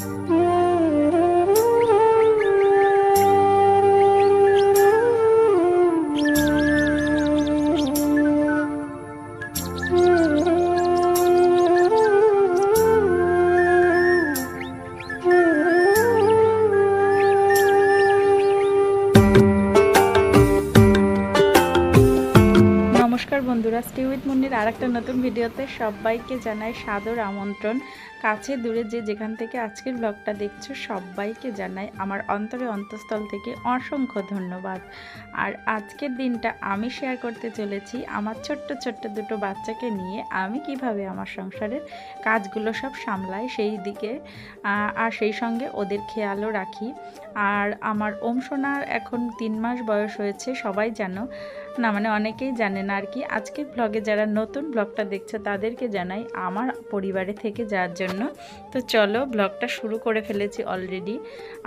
নমস্কার বন্ধুরা, stay with মুন্নির আরেকটা নতুন ভিডিওতে সবাইকে জানাই সাদর আমন্ত্রণ। কাছে দূরে যে যেখান থেকে আজকের ব্লগটা দেখছো সবাইকে জানাই আমার অন্তরে অন্তঃস্থল থেকে অসংখ্য ধন্যবাদ। আর আজকের দিনটা আমি শেয়ার করতে চলেছি আমার ছোট্ট ছোট্ট দুটো বাচ্চাকে নিয়ে আমি কিভাবে আমার সংসারের কাজগুলো সব সামলাই সেই দিকে, আর সেই সঙ্গে ওদের খেয়ালও রাখি। আর আমার ওম সোনার এখন 3 মাস বয়স হয়েছে, সবাই জানো না, মানে অনেকেই জানে না আর কি। আজকের ব্লগে যারা নতুন ব্লগটা দেখছে তাদেরকে জানাই আমার পরিবারে থেকে যাওয়ার জন্য। তো চলো ব্লগটা শুরু করে ফেলেছি অলরেডি।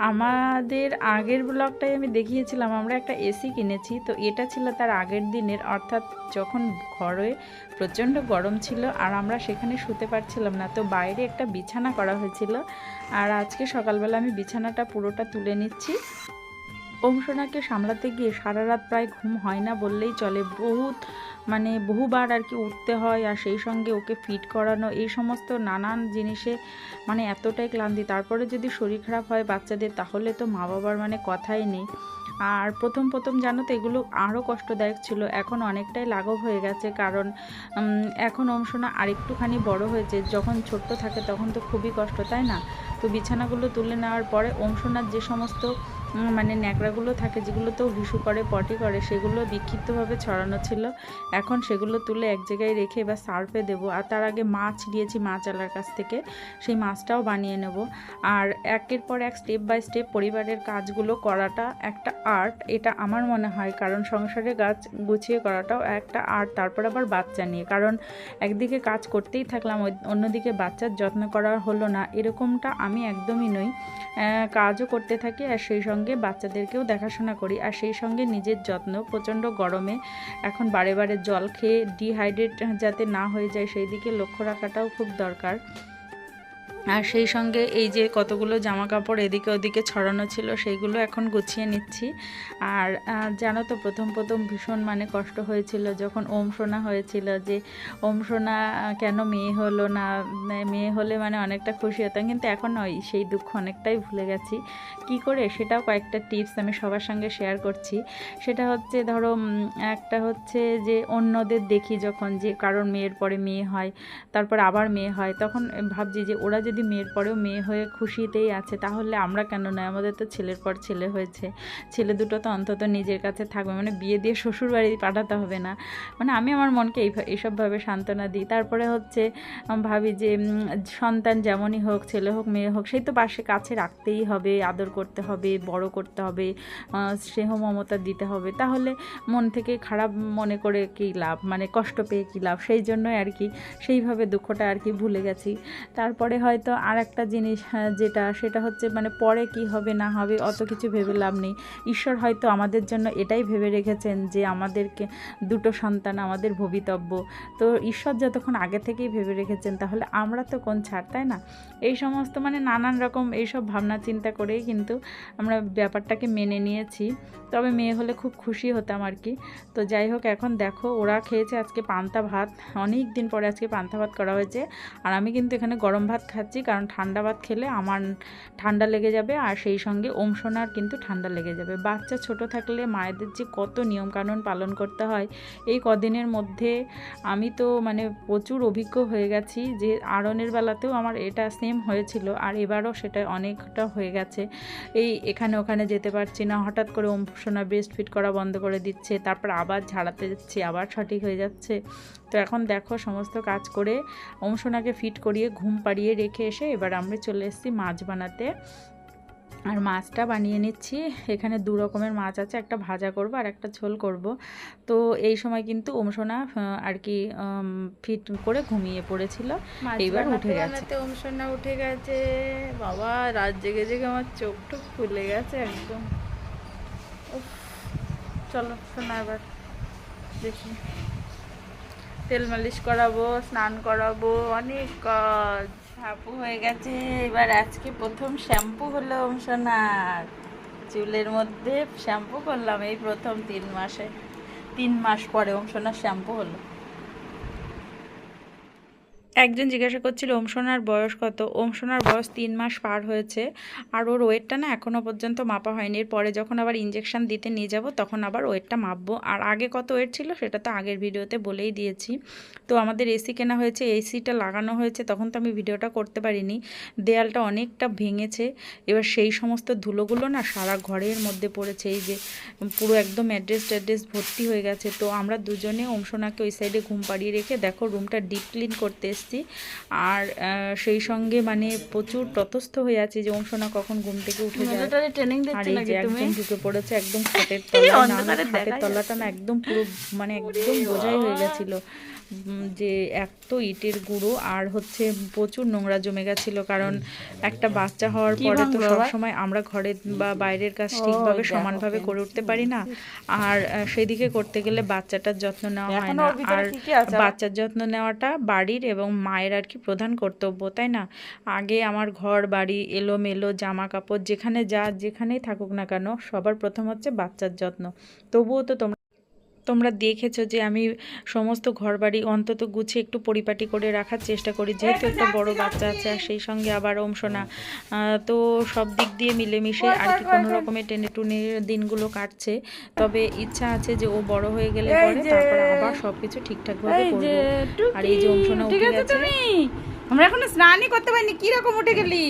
আমাদের আগের ব্লগটাই আমি দেখিয়েছিলাম আমরা একটা এসি কিনেছি, তো এটা ছিল তার আগের দিনের, অর্থাৎ যখন ঘরে প্রচণ্ড গরম ছিল আর আমরা সেখানে শুতে পারছিলাম না, তো বাইরে একটা বিছানা করা হয়েছিল। আর আজকে সকালবেলা আমি বিছানাটা পুরোটা তুলে নিচ্ছি। ওম সোনাকে সামলাতে গিয়ে সারা রাত প্রায় ঘুম হয় না বললেই চলে। বহুবার আর কি উঠতে হয়, আর সেই সঙ্গে ওকে ফিট করানো, এই সমস্ত নানান জিনিসে মানে এতটাই ক্লান্তি। তারপরে যদি শরীর খারাপ হয় বাচ্চাদের তাহলে তো মা বাবার মানে কথাই নেই। আর প্রথম জানো তো এগুলো আরও কষ্টদায়ক ছিল, এখন অনেকটাই লাঘব হয়ে গেছে, কারণ এখন ওম সোনা আরেকটুখানি বড় হয়েছে। যখন ছোট্ট থাকে তখন তো খুবই কষ্ট, তাই না? তো বিছানাগুলো তুলে নেওয়ার পরে ওম সোনার যে সমস্ত মানে ন্যাকড়াগুলো থাকে যেগুলোতেও হিসু করে পটি করে সেগুলো বিক্ষিপ্তভাবে ছড়ানো ছিল, এখন সেগুলো তুলে এক জায়গায় রেখে এবার সার্ফে দেবো। আর তার আগে মাছ নিয়েছি মাছওয়ালার কাছ থেকে, সেই মাছটাও বানিয়ে নেব। আর একের পর এক স্টেপ বাই স্টেপ পরিবারের কাজগুলো করাটা একটা আর্ট, এটা আমার মনে হয়, কারণ সংসারে কাজ গুছিয়ে করাটাও একটা আর্ট। তারপর আবার বাচ্চা নিয়ে, কারণ একদিকে কাজ করতেই থাকলাম অন্যদিকে বাচ্চার যত্ন করা হলো না, এরকমটা আমি একদমই নই। কাজও করতে থাকি আর সেই সঙ্গে বাচ্চাদেরকেও দেখাশোনা করি, আর সেই সঙ্গে নিজের যত্ন। প্রচণ্ড গরমে এখন বারে বারে জল খেয়ে ডিহাইড্রেট যাতে না হয়ে যায় সেই দিকে লক্ষ্য রাখাটাও খুব দরকার। আর সেই সঙ্গে এই যে কতগুলো জামা কাপড় এদিকে ওদিকে ছড়ানো ছিল সেইগুলো এখন গুছিয়ে নিচ্ছি। আর জানো তো প্রথম ভীষণ মানে কষ্ট হয়েছিল যখন ওম সোনা হয়েছিল, যে ওম সোনা কেন মেয়ে হলো না, মেয়ে হলে মানে অনেকটা খুশি হতাম, কিন্তু এখন ওই সেই দুঃখ অনেকটাই ভুলে গেছি। কি করে সেটাও কয়েকটা টিপস আমি সবার সঙ্গে শেয়ার করছি। সেটা হচ্ছে ধরো একটা হচ্ছে যে অন্যদের দেখি যখন যে কারোর মেয়ের পরে মেয়ে হয়, তারপর আবার মেয়ে হয়, তখন ভাবছি যে ওরা যদি মেয়ের পরেও মেয়ে হয়ে খুশিতেই আছে তাহলে আমরা কেন নয়? আমাদের তো ছেলের পর ছেলে হয়েছে, ছেলে দুটো তো অন্তত নিজের কাছে থাকবে, মানে বিয়ে দিয়ে শ্বশুর বাড়ি পাঠাতে হবে না। মানে আমি আমার মনকে এইসবভাবে সান্ত্বনা দিই। তারপরে হচ্ছে ভাবি যে সন্তান যেমনই হোক, ছেলে হোক মেয়ে হোক, সেই তো পাশে কাছে রাখতেই হবে, আদর করতে হবে, বড় করতে হবে, স্নেহ মমতা দিতে হবে। তাহলে মন থেকে খারাপ মনে করে কী লাভ, মানে কষ্ট পেয়ে কী লাভ? সেই জন্যই আর কি সেইভাবে দুঃখটা আর কি ভুলে গেছি। তারপরে হয়তো আর একটা জিনিস সেটা হচ্ছে মানে পরে কি হবে না হবে অত কিছু ভেবে লাভ নেই। ঈশ্বর হয়তো আমাদের জন্য এটাই ভেবে রেখেছেন যে আমাদেরকে দুটো সন্তান আমাদের ভবিতব্য। তো ঈশ্বর যতক্ষণ আগে থেকেই ভেবে রেখেছেন তাহলে আমরা তো কোন ছাড়, তাই না? এই সমস্ত মানে নানান রকম এইসব ভাবনা চিন্তা করেই কিন্তু আমরা ব্যাপারটাকে মেনে নিয়েছি। তবে মেয়ে হলে খুব খুশি হতাম আর কি। তো যাই হোক, এখন দেখো ওরা খেয়েছে আজকে পান্তা ভাত, অনেক দিন পরে আজকে পান্তা ভাত করা হয়েছে। আর আমি কিন্তু এখানে গরম ভাত খাচ্ছি, কারণ ঠান্ডা ভাত খেলে আমার ঠান্ডা লেগে যাবে, আর সেই সঙ্গে ওম সোনার কিন্তু ঠান্ডা লেগে যাবে। বাচ্চা ছোট থাকলে মায়েদের যে কত নিয়মকানুন পালন করতে হয়, এই কদিনের মধ্যে আমি তো মানে প্রচুর অভিজ্ঞ হয়ে গেছি। যে আরনের বেলাতেও আমার এটা সেম হয়েছিল, আর এবারও সেটা অনেকটা হয়ে গেছে। এই এখানে ওখানে যেতে পারছি না, হঠাৎ করে ওম সোনা ব্রেস্ট ফিড করা বন্ধ করে দিচ্ছে, তারপর আবার ঝাড়াতে যাচ্ছি, আবার সঠিক হয়ে যাচ্ছে। তো এখন দেখো সমস্ত কাজ করে ওম সোনাকে ফিট করিয়ে ঘুম পাড়িয়ে রেখে এসে এবার আমরা চলে এসেছি মাছ বানাতে। আর মাছটা বানিয়ে নিচ্ছি। এখানে 2 রকমের মাছ আছে, একটা ভাজা করব আর একটা ঝোল করব। তো এই সময় কিন্তু ওম সোনা আর কি ফিট করে ঘুমিয়ে পড়েছিল, এইবার উঠে গেছে। ওম সোনা উঠে গেছে। বাবা রাত জেগে জেগে আমার চোখ টুক ফুলে গেছে একদম। চলো সোনা এবার দেখি, তেল মালিশ করাবো, স্নান করাবো, অনেক কাজ। হাপু হয়ে গেছে। এবার আজকে প্রথম শ্যাম্পু হলো সোনার চুলের মধ্যে। শ্যাম্পু করলাম এই প্রথম 3 মাসে, 3 মাস পরে সোনার শ্যাম্পু হলো। একজন জিজ্ঞাসা করছিল সোনার বয়স কত। সোনার বয়স 3 মাস পার হয়েছে, আর ওর ওয়েটটা না এখনও পর্যন্ত মাপা হয়নি। এরপরে যখন আবার ইঞ্জেকশন দিতে নিয়ে যাব তখন আবার ওয়েটটা মাপবো। আর আগে কত ওয়েট ছিল সেটা তো আগের ভিডিওতে বলেই দিয়েছি। তো আমাদের এসি কেনা হয়েছে, এসিটা লাগানো হয়েছে, তখন তো আমি ভিডিওটা করতে পারিনি। দেয়ালটা অনেকটা ভেঙেছে, এবার সেই সমস্ত ধুলোগুলো না সারা ঘরের মধ্যে পড়েছে। এই যে পুরো একদম অ্যাড্রেস ভর্তি হয়ে গেছে। তো আমরা দুজনে সোনাকে ওই সাইডে ঘুম পাড়িয়ে রেখে দেখো রুমটা ডিপ ক্লিন করতে এসেছি। আর সেই সঙ্গে মানে প্রচুর ততস্থ হয়ে আছে যে সোনা কখন ঘুম থেকে উঠে যায়। আর এই যে একদম ঢুকে পড়েছে একদম খাটের তলায়, না খাটের তলাটা না একদম পুরো মানে একদম বোঝাই হয়ে গেছিল যে এত ইটের গুঁড়ো আর হচ্ছে প্রচুর নোংরা জমে গেছিলো। কারণ একটা বাচ্চা হওয়ার পরে তো সবসময় আমরা ঘরে বা বাইরের কাজ ঠিকভাবে সমানভাবে করে উঠতে পারি না। আর সেদিকে করতে গেলে বাচ্চাটার যত্ন নেওয়া হয় না। আর বাচ্চার যত্ন নেওয়াটা বাড়ির এবং মায়ের আর কি প্রধান কর্তব্য, তাই না? আগে আমার ঘর বাড়ি এলোমেলো, জামা কাপড় যেখানেই থাকুক না কেন সবার প্রথম হচ্ছে বাচ্চার যত্ন। তবুও তো তোমরা দেখেছো যে আমি সমস্ত ঘরবাড়ি অন্তত গুছিয়ে একটু পরিপাটি করে রাখার চেষ্টা করি, যেহেতু একটা বড় বাচ্চা আছে আর সেই সঙ্গে আবার সোনা। তো সব দিক দিয়ে মিলেমিশে আর কি কোনো রকমে টেনে টুনে দিনগুলো কাটছে। তবে ইচ্ছা আছে যে ও বড় হয়ে গেলে পরে তারপর আবার সব কিছু ঠিকঠাকভাবে করবো। আর এই যে সোনা উঠে গেছে। আমরা এখনো স্নানই করতে পারিনি, কিরকম উঠে গেলি?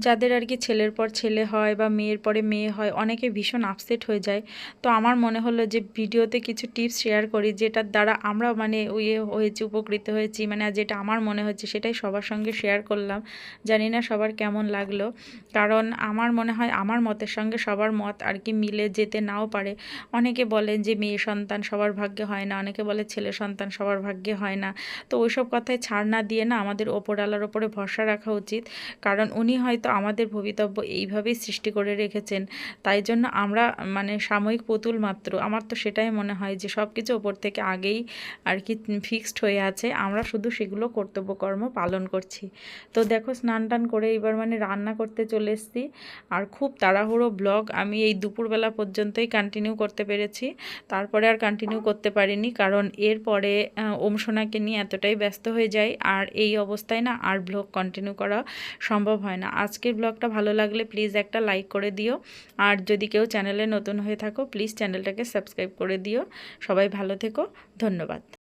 যাদের আর কি ছেলের পর ছেলে হয় বা মেয়ের পরে মেয়ে হয় অনেকে ভীষণ আপসেট হয়ে যায়। তো আমার মনে হলো যে ভিডিওতে কিছু টিপস শেয়ার করি, যেটার দ্বারা আমরা মানে হয়েছি, উপকৃত হয়েছি, মানে যেটা আমার মনে হচ্ছে সেটাই সবার সঙ্গে শেয়ার করলাম। জানি না সবার কেমন লাগলো, কারণ আমার মনে হয় আমার মতের সঙ্গে সবার মত আর কি মিলে যেতে নাও পারে। অনেকে বলেন যে মেয়ে সন্তান সবার ভাগ্যে হয় না, অনেকে বলে ছেলে সন্তান সবার ভাগ্যে হয় না। তো ওইসব কথায় ছাড় না দিয়ে না আমাদের ওপরওয়ালার ওপরে ভরসা রাখা উচিত, কারণ উনি হয়তো আমাদের ভবিতব্য এইভাবেই সৃষ্টি করে রেখেছেন। তাই জন্য আমরা মানে সাময়িক পুতুল মাত্র। আমার তো সেটাই মনে হয় যে সব কিছু ওপর থেকে আগেই আর কি ফিক্সড হয়ে আছে, আমরা শুধু সেগুলো কর্তব্যকর্ম পালন করছি। তো দেখো স্নান টান করে এবার মানে রান্না করতে চলে এসেছি। আর খুব তাড়াহুড়ো ব্লগ আমি এই দুপুরবেলা পর্যন্তই কন্টিনিউ করতে পেরেছি, তারপরে আর কন্টিনিউ করতে পারিনি, কারণ এরপরে সোনাকে নিয়ে এতটাই ব্যস্ত হয়ে যাই আর এই অবস্থায় না আর ব্লগ কন্টিনিউ করা সম্ভব হয় না। আজকের ব্লগটা ভালো লাগলে প্লিজ একটা লাইক করে দিও, আর যদি কেউ চ্যানেলে নতুন হয়ে থাকো প্লিজ চ্যানেলটাকে সাবস্ক্রাইব করে দিও। সবাই ভালো থেকো, ধন্যবাদ।